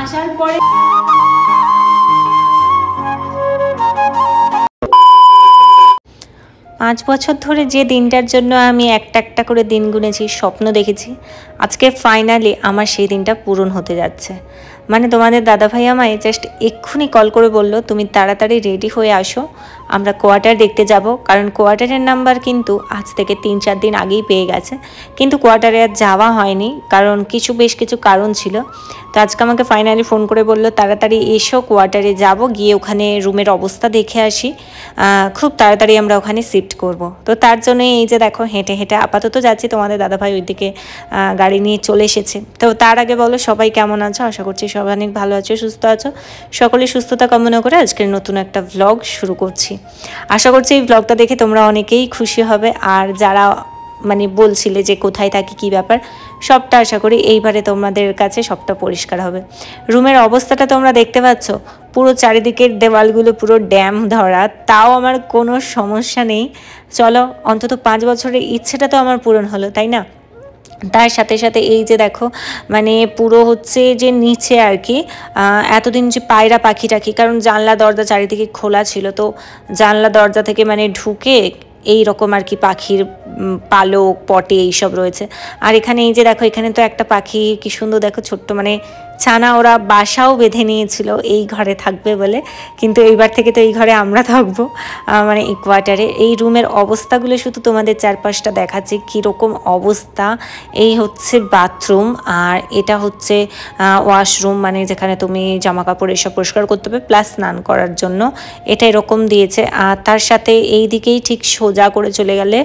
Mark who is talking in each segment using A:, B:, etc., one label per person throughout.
A: আসার পরে পাঁচ বছর ধরে যে দিনটার জন্য আমি একটা একটা করে দিন গুনেছি, স্বপ্ন দেখেছি, আজকে ফাইনালি আমার সেই দিনটা পূরণ হতে যাচ্ছে। মানে তোমাদের দাদাভাই আমায় জাস্ট এক্ষুনি কল করে বলল, তুমি তাড়াতাড়ি রেডি হয়ে আসো, আমরা কোয়ার্টার দেখতে যাব। কারণ কোয়ার্টারের নাম্বার কিন্তু আজ থেকে 3-4 দিন আগেই পেয়ে গেছে, কিন্তু কোয়ার্টারে আর যাওয়া হয়নি, কারণ বেশ কিছু কারণ ছিল। তো আজকে আমাকে ফাইনালি ফোন করে বলল, তাড়াতাড়ি এসো, কোয়ার্টারে যাব, গিয়ে ওখানে রুমের অবস্থা দেখে আসি, খুব তাড়াতাড়ি আমরা ওখানে শিফট করব। তো তার জন্য এই যে দেখো হেঁটে হেঁটে আপাতত যাচ্ছি, তোমাদের দাদাভাই ওইদিকে গাড়ি নিয়ে চলে এসেছে। তো তার আগে বলো সবাই কেমন আছো? আশা করছি সবাই অনেক ভালো আছো, সুস্থ আছো। সকলের সুস্থতা কামনা করে আজকের নতুন একটা ভ্লগ শুরু করছি। আশা করছি এই ভ্লগটা দেখে তোমরা অনেকেই খুশি হবে, আর যারা মানে বলছিলে যে কোথায় থাকি কী ব্যাপার, সবটা আশা করি এইবারে তোমাদের কাছে সবটা পরিষ্কার হবে। রুমের অবস্থাটা তোমরা দেখতে পাচ্ছ, পুরো চারিদিকের দেওয়ালগুলো পুরো ড্যাম ধরা, তাও আমার কোনো সমস্যা নেই। চলো, অন্তত 5 বছরের ইচ্ছেটা তো আমার পূরণ হলো, তাই না? তার সাথে সাথে এই যে দেখো, মানে পুরো হচ্ছে যে নিচে আর কি এতদিন যে পায়রা পাখি টাখি, কারণ জানলা দরজা চারিদিকে খোলা ছিল, তো জানলা দরজা থেকে মানে ঢুকে এই রকম আর কি পাখির পালক পটে এইসব রয়েছে। আর এখানে এই যে দেখো, এখানে তো একটা পাখি কি সুন্দর দেখো, ছোট্ট মানে ছানা, ওরা বাসাও বেঁধে নিয়েছিল এই ঘরে থাকবে বলে, কিন্তু এইবার থেকে তো এই ঘরে আমরা থাকবো, মানে এই কোয়ার্টারে। এই রুমের অবস্থাগুলো শুধু তোমাদের চারপাশটা দেখাচ্ছি কীরকম অবস্থা। এই হচ্ছে বাথরুম, আর এটা হচ্ছে ওয়াশরুম, মানে যেখানে তুমি জামা কাপড় এসব পরিষ্কার করতে হবে, প্লাস স্নান করার জন্য এটা এরকম দিয়েছে। আর তার সাথে এই দিকেই ঠিক সোজা করে চলে গেলে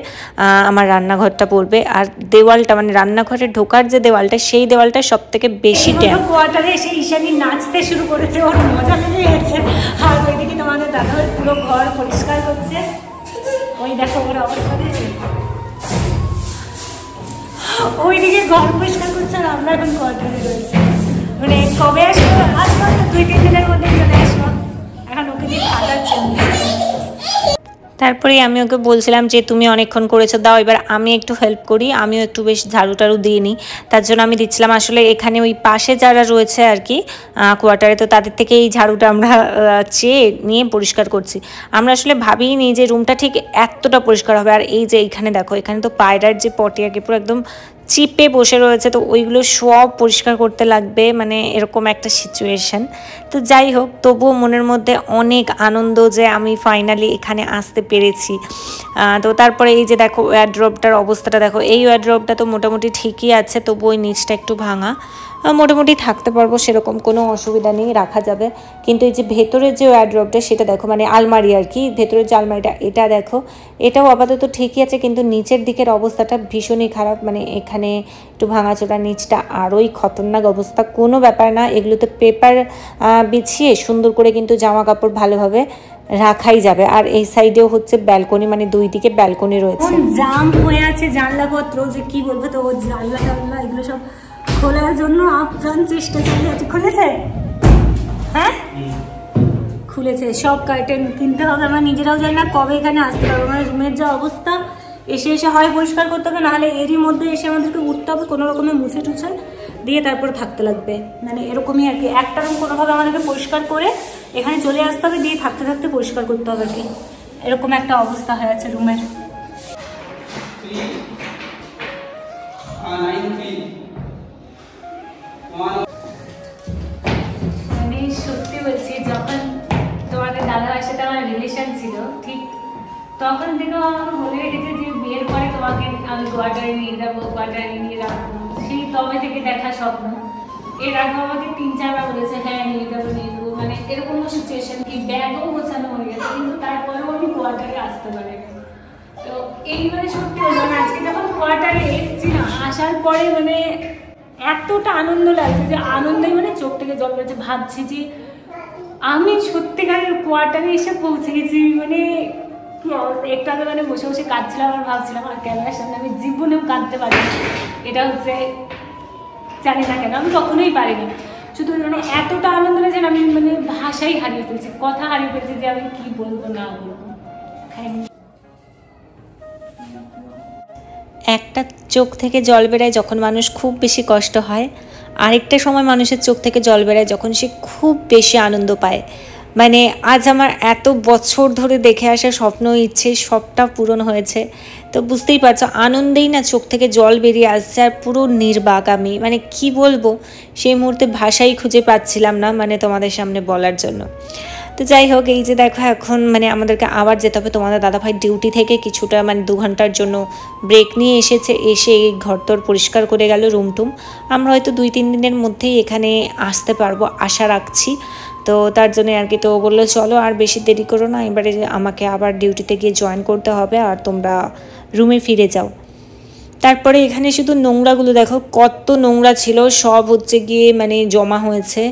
A: আমার রান্নাঘরটা পড়বে। আর দেওয়ালটা মানে রান্নাঘরে ঢোকার যে দেওয়ালটা, সেই দেওয়ালটা সব থেকে বেশি ড্যাম। কোয়ার্টারে এসে ঈশানী নাচতে শুরু করেছে, ওর মজা লেগে গেছে। আর ওইদিকে তোমাদের দাদা পুরো ঘর পরিষ্কার করছে, ওই দেখো ওর অবস্থা দেখে, ওইদিকে ঘর পরিষ্কার করছে, আর আমরা এখন কোয়ার্টারে রয়েছে। মানে কবে আসবো? আসবো 2-3 দিনের মধ্যে চলে আসবো, এখন ওকে দিয়ে খাটাচ্ছে। তারপরে আমি ওকে বলছিলাম যে তুমি অনেকক্ষণ করেছো, দাও এবার আমি একটু হেল্প করি, আমিও একটু বেশ ঝাড়ু টাড়ু দিয়ে নিই। তার জন্য আমি দিচ্ছিলাম। আসলে এখানে ওই পাশে যারা রয়েছে আর কি কোয়ার্টারে, তো তাদের থেকে এই ঝাড়ুটা আমরা চেয়ে নিয়ে পরিষ্কার করছি। আমরা আসলে ভাবিনি যে রুমটা ঠিক এতটা পরিষ্কার হবে। আর এই যে এইখানে দেখো, এখানে তো পায়রার যে পটি আর কি পুরো একদম চিপে বসে রয়েছে, তো ওইগুলো সব পরিষ্কার করতে লাগবে, মানে এরকম একটা সিচুয়েশন। তো যাই হোক, তবুও মনের মধ্যে অনেক আনন্দ যে আমি ফাইনালি এখানে আসতে পেরেছি। তো তারপরে এই যে দেখো ওয়ার্ড্রপটার অবস্থাটা দেখো, এই ওয়ার্ড্রপটা তো মোটামুটি ঠিকই আছে, তবু ওই নিচটা একটু ভাঙা, মোটামুটি থাকতে পারবো, সেরকম কোনো অসুবিধা নেই, রাখা যাবে। কিন্তু এই যে ভেতরের যে ওয়ার্ড্রপটা সেটা দেখো, মানে আলমারি আর কি, ভেতরের যে আলমারিটা এটা দেখো, এটাও আপাতত ঠিকই আছে, কিন্তু নিচের দিকের অবস্থাটা ভীষণই খারাপ। মানে এখানে একটু ভাঙাচোরা, নিচটা আরোই খতরনাক অবস্থা। কোনো ব্যাপার না, এগুলোতে পেপার বিছিয়ে সুন্দর করে কিন্তু জামা কাপড় ভালোভাবে রাখাই যাবে। আর এই সাইডেও হচ্ছে ব্যালকনি, মানে দুই দিকে ব্যালকনি রয়েছে। জাম হয়ে আছে জানলাপত্র, যে কি বলবো, তো জানলা টানলা এগুলো সব খোলার জন্য আপ্রাণ চেষ্টা চালিয়ে আছে। খুলেছে? হ্যাঁ খুলেছে। সব কার্টেন কিনতে হবে, আমরা নিজেরাও জানি না কবে এখানে আসতে পারবো। মানে রুমের যা অবস্থা, এসে এসে হয় পরিষ্কার করতে হবে, নাহলে এরই মধ্যে এসে আমাদেরকে উঠতে হবে, কোনো রকমে মুছে টুছে দিয়ে তারপরে থাকতে লাগবে। মানে এরকমই আর কি, একটা রুম কোনোভাবে আমাদেরকে পরিষ্কার করে এখানে চলে আসতে হবে, দিয়ে থাকতে থাকতে পরিষ্কার করতে হবে আর কি। এরকম একটা অবস্থা হয়ে আছে রুমের। মানে সত্যি বলছি, যখন তোমাদের দাদার সাথে আমার রিলেশন ছিল, ঠিক তখন থেকেও আমার বলে রেখেছে যে বিয়ের পরে তোমাকে আমি কোয়ার্টারে নিয়ে যাবো, কোয়ার্টারে নিয়ে রাখবো। সেই তবে থেকে দেখা স্বপ্ন। এর আগে আমাকে 3-4 বার বলেছে হ্যাঁ নিয়ে যাবো নিয়ে যাবো, মানে এরকম সিচুয়েশন কি ব্যাগও গোছানো হয়ে গেছে, কিন্তু তারপরেও আমি কোয়ার্টারে আসতে পারি। তো এই মানে সত্যি বলছি, আজকে যখন কোয়ার্টারে এসেছি না, আসার পরে মানে এতটা আনন্দ লাগছে যে আনন্দে মানে চোখ থেকে জল পড়ছে। ভাবছি যে আমি সত্যিকারের কোয়ার্টারে এসে পৌঁছে গেছি। মানে কি অবস্থা, একটু আগে মানে বসে বসে কাঁদছিলাম, আর ভাবছিলাম আর ক্যামেরার সামনে আমি জীবনেও কাঁদতে পারি। এটা হচ্ছে জানি না কেন, আমি কখনোই পারিনি। শুধু মানে এতটা আনন্দ লাগছে, আমি মানে ভাষাই হারিয়ে ফেলছি, কথা হারিয়ে ফেলছি যে আমি কি বলবো না বলবো। একটা চোখ থেকে জল বেরোয় যখন মানুষ খুব বেশি কষ্ট হয়, আরেকটা সময় মানুষের চোখ থেকে জল বেরোয় যখন সে খুব বেশি আনন্দ পায়। মানে আজ আমার এত বছর ধরে দেখে আসা স্বপ্ন ইচ্ছে সবটা পূরণ হয়েছে। তো বুঝতেই পারছো আনন্দেই না চোখ থেকে জল বেরিয়ে আসছে, আর পুরো নির্বাক আমি, মানে কি বলবো সেই মুহূর্তে ভাষাই খুঁজে পাচ্ছিলাম না মানে তোমাদের সামনে বলার জন্য। তো যাই হোক, এই যে দেখো এখন মানে আমাদেরকে আবার যেতে হবে। তোমাদের দাদাভাই ডিউটি থেকে কিছুটা মানে 2 ঘন্টার জন্য ব্রেক নিয়ে এসেছে, এসে এই ঘরদোর পরিষ্কার করে গেল, রুম টুম। আমরা হয়তো 2-3 দিনের মধ্যেই এখানে আসতে পারবো আশা রাখছি। তো তার জন্য আর কি, তো বললো চলো আর বেশি দেরি করো না, এবারে আমাকে আবার ডিউটিতে গিয়ে জয়েন করতে হবে আর তোমরা রুমে ফিরে যাও। তারপরে এখানে শুধু নোংরাগুলো দেখো, কত নোংরা ছিল, সব হচ্ছে গিয়ে মানে জমা হয়েছে।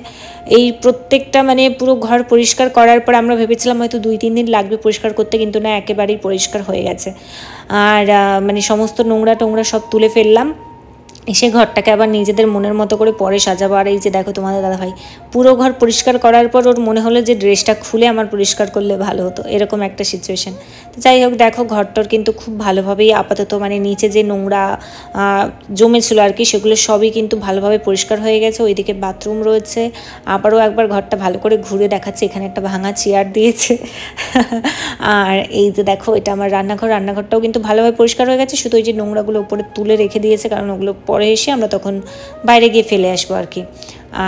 A: এই প্রত্যেকটা মানে পুরো ঘর পরিষ্কার করার পর আমরা ভেবেছিলাম হয়তো 2-3 দিন লাগবে পরিষ্কার করতে, কিন্তু না, একেবারেই পরিষ্কার হয়ে গেছে। আর মানে সমস্ত নোংরা টোংরা সব তুলে ফেললাম, এসে ঘরটাকে আবার নিজেদের মনের মতো করে পরে সাজাবো। আর এই যে দেখো তোমাদের দাদাভাই পুরো ঘর পরিষ্কার করার পর ওর মনে হলো যে ড্রেসটা খুলে আমার পরিষ্কার করলে ভালো হতো, এরকম একটা সিচুয়েশন। তো যাই হোক দেখো ঘরটার কিন্তু খুব ভালোভাবেই আপাতত মানে নিচে যে নোংরা জমেছিল আর কি সেগুলো সবই কিন্তু ভালোভাবে পরিষ্কার হয়ে গেছে। ওইদিকে বাথরুম রয়েছে, আবারও একবার ঘরটা ভালো করে ঘুরে দেখাচ্ছে। এখানে একটা ভাঙা চেয়ার দিয়েছে। আর এই যে দেখো এটা আমার রান্নাঘর, রান্নাঘরটাও কিন্তু ভালোভাবে পরিষ্কার হয়ে গেছে, শুধু ওই যে নোংরাগুলো উপরে তুলে রেখে দিয়েছে, কারণ ওগুলো পরে এসে আমরা তখন বাইরে গিয়ে ফেলে আসবো আর কি।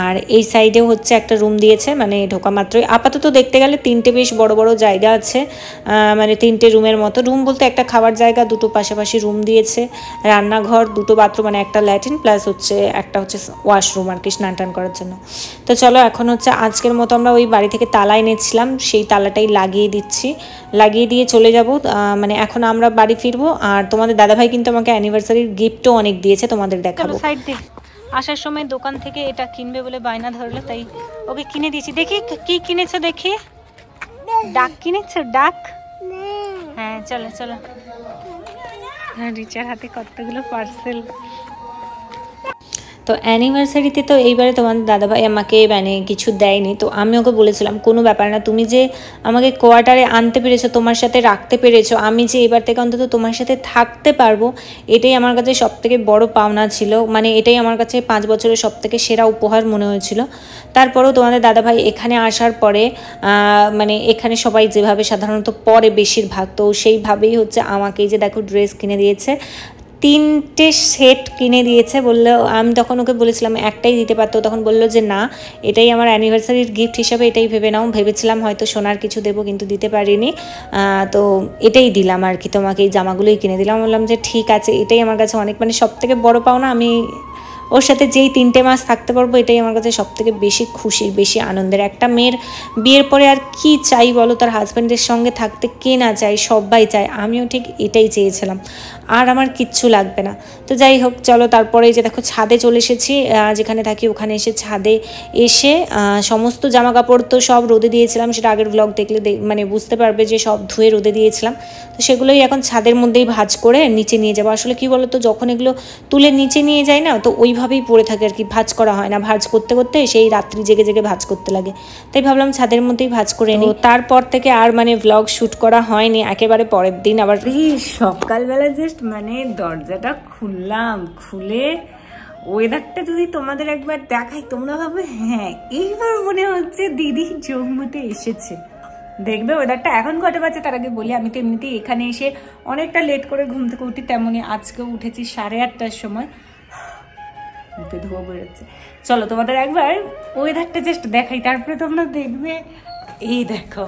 A: আর এই সাইডেও হচ্ছে একটা রুম দিয়েছে, মানে ঢোকা মাত্রই আপাতত দেখতে গেলে 3টে বেশ বড় বড় জায়গা আছে, মানে 3টে রুমের মতো। রুম বলতে একটা খাবার জায়গা, 2টো পাশাপাশি রুম দিয়েছে, রান্নাঘর, 2টো বাথরুম, মানে একটা ল্যাট্রিন প্লাস হচ্ছে একটা হচ্ছে ওয়াশরুম আর কি স্নান টান করার জন্য। তো চলো এখন হচ্ছে আজকের মতো আমরা ওই বাড়ি থেকে তালা এনেছিলাম, সেই তালাটাই লাগিয়ে দিচ্ছি, লাগিয়ে দিয়ে চলে যাব। মানে এখন আমরা বাড়ি ফিরবো। আর তোমাদের দাদাভাই কিন্তু আমাকে অ্যানিভার্সারির গিফটও অনেক দিয়েছে, তোমাদের দেখাবো। সাইড দিয়ে আসার সময় দোকান থেকে এটা কিনবে বলে বায়না ধরলো, তাই ওকে কিনে দিয়েছি। দেখি কি কিনেছো, দেখি ডাক কিনেছো, ডাক। হ্যাঁ চলো চলো, রিচার হাতে কতগুলো পার্সেল। তো অ্যানিভার্সারিতে তো এইবারে তোমাদের দাদাভাই আমাকে মানে কিছু দেয়নি, তো আমি ওকে বলেছিলাম কোনো ব্যাপার না, তুমি যে আমাকে কোয়ার্টারে আনতে পেরেছো, তোমার সাথে রাখতে পেরেছো, আমি যে এবার থেকে অন্তত তোমার সাথে থাকতে পারবো, এটাই আমার কাছে সবথেকে বড় পাওনা ছিল। মানে এটাই আমার কাছে 5 বছরের সবথেকে সেরা উপহার মনে হয়েছিল। তারপরেও তোমাদের দাদাভাই এখানে আসার পরে মানে এখানে সবাই যেভাবে সাধারণত পরে বেশিরভাগ, তো সেইভাবেই হচ্ছে আমাকে এই যে দেখো ড্রেস কিনে দিয়েছে, 3টে সেট কিনে দিয়েছে। বললো, আমি তখন ওকে বলেছিলাম একটাই দিতে পারতো, তখন বললো যে না, এটাই আমার অ্যানিভার্সারির গিফট হিসাবে এটাই ভেবে নাও। ভেবেছিলাম হয়তো সোনার কিছু দেবো, কিন্তু দিতে পারিনি, তো এটাই দিলাম আর কি, তোমাকে এই জামাগুলোই কিনে দিলাম। বললাম যে ঠিক আছে, এটাই আমার কাছে অনেক মানে সবথেকে বড় পাওনা। আমি ওর সাথে যেই 3টে মাস থাকতে পারবো, এটাই আমার কাছে সবথেকে বেশি খুশির, বেশি আনন্দের। একটা মেয়ের বিয়ের পরে আর কি চাই বলো, তার হাজব্যান্ডের সঙ্গে থাকতে কে না চায়, সবাই চায়, আমিও ঠিক এটাই চেয়েছিলাম, আর আমার কিচ্ছু লাগবে না। তো যাই হোক চলো, তারপরে যে দেখো ছাদে চলে এসেছি, যেখানে থাকি ওখানে এসে ছাদে এসে সমস্ত জামা কাপড় তো সব রোদে দিয়েছিলাম, সেটা আগের ব্লগ দেখলে মানে বুঝতে পারবে যে সব ধুয়ে রোদে দিয়েছিলাম। তো সেগুলোই এখন ছাদের মধ্যেই ভাঁজ করে নিচে নিয়ে যাবো। আসলে কি বলো তো, যখন এগুলো তুলে নিচে নিয়ে যায় না, তো ওইভাবেই পড়ে থাকে আর কি, ভাঁজ করা হয় না। ভাঁজ করতে করতে সেই রাত্রি জেগে জেগে ভাঁজ করতে লাগে, তাই ভাবলাম ছাদের মধ্যেই ভাঁজ করে নিই। তারপর থেকে আর মানে ব্লগ শ্যুট করা হয়নি, একেবারে পরের দিন আবার সকালবেলা জাস্ট মানে দরজাটা খুললাম, খুলে ওয়েদারটা যদি তোমাদের একবার দেখাই, তোমরা ভাবে হ্যাঁ এইবার মনে হচ্ছে দিদি জম্মুতে এসেছে। দেখবে ওয়েদারটা এখন কটা বাজে তার আগে বলি, আমি তো এমনিতেই এখানে এসে অনেকটা লেট করে ঘুম থেকে উঠি, তেমনই আজকেও উঠেছি 8:30টার সময়, মুখে ধোয়া বেরোচ্ছে। চলো তোমাদের একবার ওয়েদারটা জাস্ট দেখাই, তারপরে তোমরা দেখবে। এই দেখো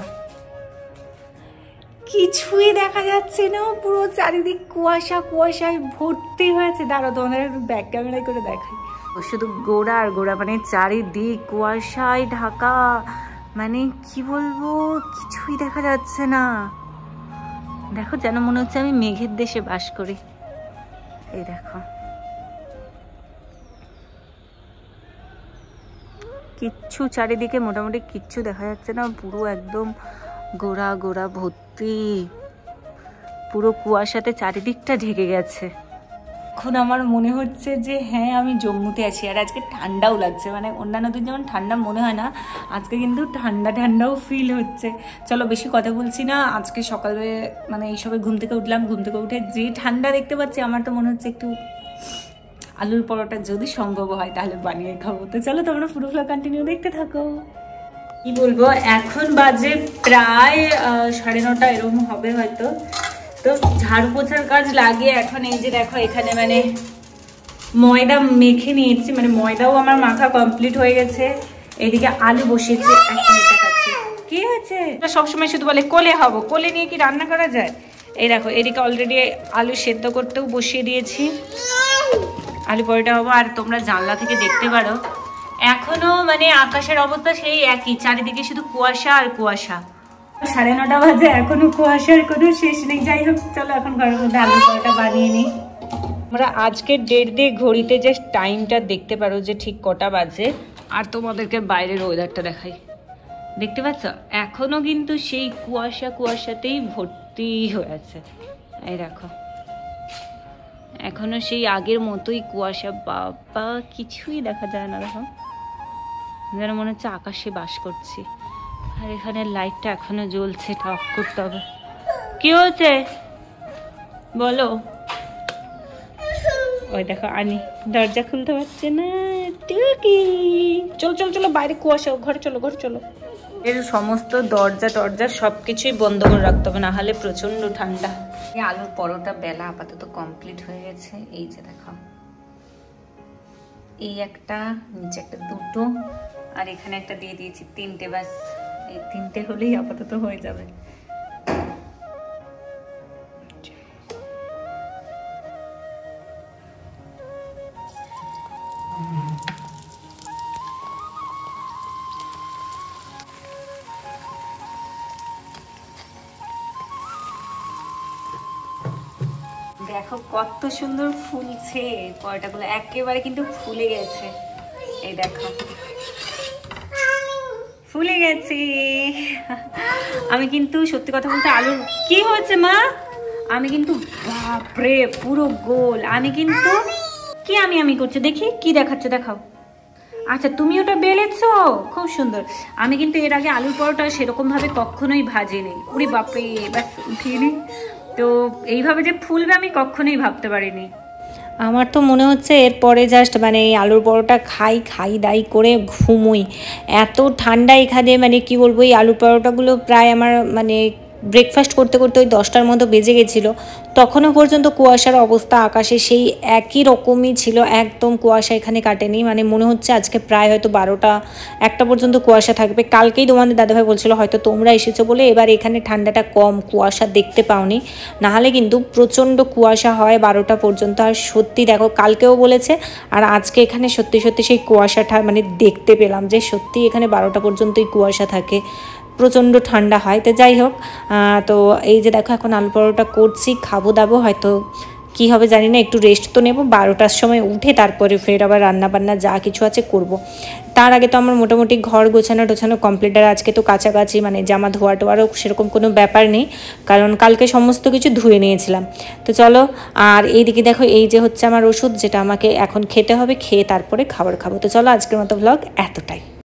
A: কিছুই দেখা যাচ্ছে না, পুরো চারিদিক কুয়াশা, কুয়াশায় ভর্তি হয়েছে। দাঁড়াও তোমাদের একটু ব্যাক ক্যামেরায় করে দেখাই, শুধু গোড়া আর গোড়া, মানে চারিদিক কুয়াশায় ঢাকা, মানে কি বলবো কিছুই দেখা যাচ্ছে না। দেখো যেন মনে হচ্ছে আমি মেঘের দেশে বাস করি। এই দেখো কিচ্ছু চারিদিকে মোটামুটি কিচ্ছু দেখা যাচ্ছে না, পুরো একদম গোড়া গোড়া ভর্তি, পুরো কুয়াশাতে চারিদিকটা ঢেকে গেছে। এখন আমার মনে হচ্ছে যে হ্যাঁ আমি জম্মুতে আছি, আর আজকে ঠান্ডাও লাগছে, মানে অন্যান্য দিন যেমন ঠান্ডা মনে হয় না, আজকে কিন্তু ঠান্ডা ঠান্ডাও ফিল হচ্ছে। চলো বেশি কথা বলছি না, আজকে সকালে মানে এইসবে ঘুম থেকে উঠলাম, ঘুম থেকে উঠে যে ঠান্ডা দেখতে পাচ্ছি, আমার তো মনে হচ্ছে একটু আলুর পরোটা যদি সম্ভব হয় তাহলে বানিয়ে খাবো। তো চলো তোমরা পুরো ভ্লগ কন্টিনিউ দেখতে থাকো। কি বলবো, এখন বাজে প্রায় 9:30 এরকম হবে হয়তো। তো ঝাড়ু পোছার কাজ লাগিয়ে এখন এই যে দেখো এখানে মানে ময়দা মেখে নিয়েছি, মানে ময়দাও আমার মাখা কমপ্লিট হয়ে গেছে। এইদিকে আলু বসিয়েছি, এখন এটা খাচ্ছি। কি হয়েছে? সবসময় শুধু বলে কোলে হবো, কোলে নিয়ে কি রান্না করা যায়? এই দেখো এদিকে অলরেডি আলু সেদ্ধ করতেও বসিয়ে দিয়েছি, আলু পরোটা হবো। আর তোমরা জানলা থেকে দেখতে পারো এখনো মানে আকাশের অবস্থা সেই একই, চারিদিকে শুধু কুয়াশা আর কুয়াশা। 9:30 বাজে, এখনো কুয়াশার কোনো শেষ নেই। যাই হোক চলো এখন ঘরের মধ্যে আলু পরোটা বানিয়ে নিই। আমরা আজকের ডেট দিয়ে ঘড়িতে জাস্ট টাইমটা দেখতে পারো যে ঠিক কটা বাজে। আর তোমাদেরকে বাইরের ওয়েদারটা দেখাই, দেখতে পাচ্ছ এখনো কিন্তু সেই কুয়াশাতেই ভর্তি হয়ে আছে। এই দেখো এখনো সেই আগের মতোই কুয়াশা, বাবা কিছুই দেখা যায় না। দেখো যেন মনে হচ্ছে আকাশে বাস করছি। আর এখানে লাইটটা এখনো জ্বলছে, এটা অফ করতে হবে। কি হয়েছে বলো? ওই দেখো আনি দরজা খুলতে পারছে না। চলো চলো চলো বাইরে কুয়াশা, ঘরে চলো ঘরে চলো। এর সমস্ত দরজা টরজা সবকিছুই বন্ধ করে রাখতে হবে, না হলে প্রচন্ড ঠান্ডা। এই আলুর পরোটা বেলা আপাতত কমপ্লিট হয়ে গেছে। এই যে দেখো এই একটা, নিচে একটা, দুটো, আর এখানে একটা দিয়ে দিয়েছি, 3টে। ব্যাস এই 3টে হলেই আপাতত হয়ে যাবে। দেখো কত সুন্দর ফুলছে পরোটাগুলো, একেবারে কিন্তু ফুলে গেছে। এই দেখো ফুলে গেছে। আমি কিন্তু সত্যি কথা বলতে আলুর কি হয়েছে মা, আমি কিন্তু বাপরে পুরো গোল। আমি কিন্তু কি আমি করছি, দেখি কি দেখাচ্ছে, দেখাও। আচ্ছা তুমি ওটা বেলেছো, খুব সুন্দর। আমি কিন্তু এর আগে আলুর পরোটা সেরকম ভাবে কখনোই ভাজিনি। উরি বাপরে, ব্যাস উঠিয়ে নি। তো এইভাবে যে ফুলবে আমি কখনোই ভাবতে পারিনি। আমার তো মনে হচ্ছে এরপরে জাস্ট মানে এই আলুর পরোটা খাই দাই করে ঘুমোই। এত ঠান্ডা এখানে, মানে কি বলবো, এই আলুর পরোটাগুলো প্রায় আমার মানে ব্রেকফাস্ট করতে করতে ওই 10টার মতো বেজে গেছিলো। তখনও পর্যন্ত কুয়াশার অবস্থা আকাশে সেই একই রকমই ছিল, একদম কুয়াশা এখানে কাটেনি। মানে মনে হচ্ছে আজকে প্রায় হয়তো 12টা 1টা পর্যন্ত কুয়াশা থাকবে। কালকেই তোমাদের দাদাভাই বলছিল হয়তো তোমরা এসেছো বলে এবার এখানে ঠান্ডাটা কম, কুয়াশা দেখতে পাওনি, নাহলে কিন্তু প্রচণ্ড কুয়াশা হয় 12টা পর্যন্ত। আর সত্যি দেখো কালকেও বলেছে আর আজকে এখানে সত্যি সত্যি সেই কুয়াশাটা মানে দেখতে পেলাম যে সত্যি এখানে 12টা পর্যন্তই কুয়াশা থাকে, প্রচণ্ড ঠান্ডা হয়। তো যাই হোক, তো এই যে দেখো এখন আলু পরোটা করছি, খাবো দাবো, হয়তো কি হবে জানি না, একটু রেস্ট তো নেব। 12টার সময় উঠে তারপরে ফের আবার রান্নাবান্না যা কিছু আছে করব। তার আগে তো আমার মোটামুটি ঘর গোছানো টোছানো কমপ্লিট। আর আজকে তো কাছাকাছি মানে জামা ধোয়া টোয়ারও সেরকম কোনো ব্যাপার নেই, কারণ কালকে সমস্ত কিছু ধুয়ে নিয়েছিলাম। তো চলো, আর এইদিকে দেখো এই যে হচ্ছে আমার ওষুধ, যেটা আমাকে এখন খেতে হবে, খেয়ে তারপরে খাবার খাবো। তো চলো আজকের মতো ব্লগ এতটাই।